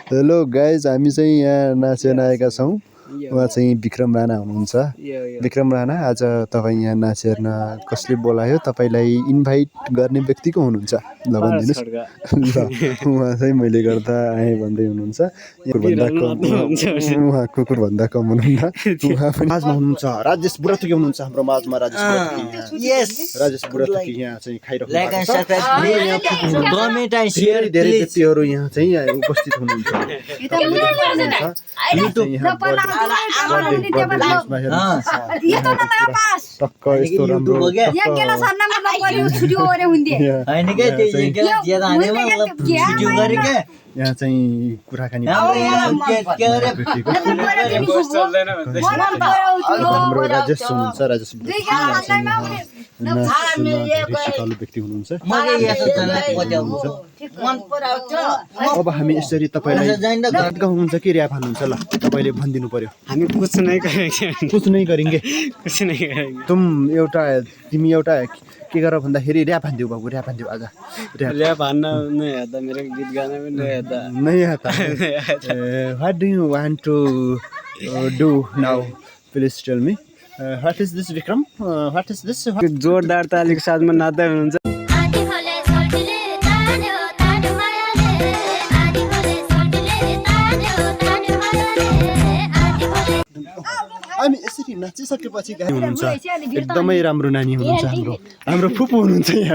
Hello guys, हामी चाहिँ यहाँ नाचेर आएका छौँ। उहाँ चाहिँ विक्रम राणा हुनुहुन्छ। विक्रम राणा, आज तपाईँ यहाँ नाचेर्न कसले बोलायो? तपाईँलाई इन्भाइट गर्ने व्यक्ति को हुनुहुन्छ? ल भनिदिनुहोस्। ल उहाँ चाहिँ मैले गर्दा आएँ भन्दै हुनुहुन्छ। उहाँ कुकुर भन्दा कम हुनुहुन्न। उहाँ पनि माझमा हुनुहुन्छ। राजेश बुढाथोकी हुनुहुन्छ हाम्रो माझमा। राजेश बुढाथोकी यहाँ चाहिँ खाइरहनु भएको छ। धेरै व्यक्तिहरू यहाँ चाहिँ उपस्थित हुनुहुन्छ। टक्क यस्तो राम्रो यहाँ चाहिँ कुराकानी हाम्रो राजेश हुनुहुन्छ। राजेश सिकालु व्यक्ति हुनुहुन्छ। अब हामी यसरी तपाईँलाई गीत गाउनुहुन्छ कि र्याप हाल्नुहुन्छ? ल तपाईँले भनिदिनु पर्यो। हामी कुछ नै गरेंगे। तिमी एउटा के गर भन्दाखेरि र्याप हान्दियो बाबु, र्याप हान्दियो आज। र्याप हान्न नै आता, मेरो गीत गाना पनि नै आता। नहीं आता। What do you want to do now? Please tell me. What is this, Vikram? What is this? जोरदार तालीको साथमा नाच्दै हुनुहुन्छ। हामी यसरी नाचिसकेपछि हुनुहुन्छ एकदमै राम्रो नानी हुनुहुन्छ। हाम्रो फुपू हुनुहुन्छ यहाँ।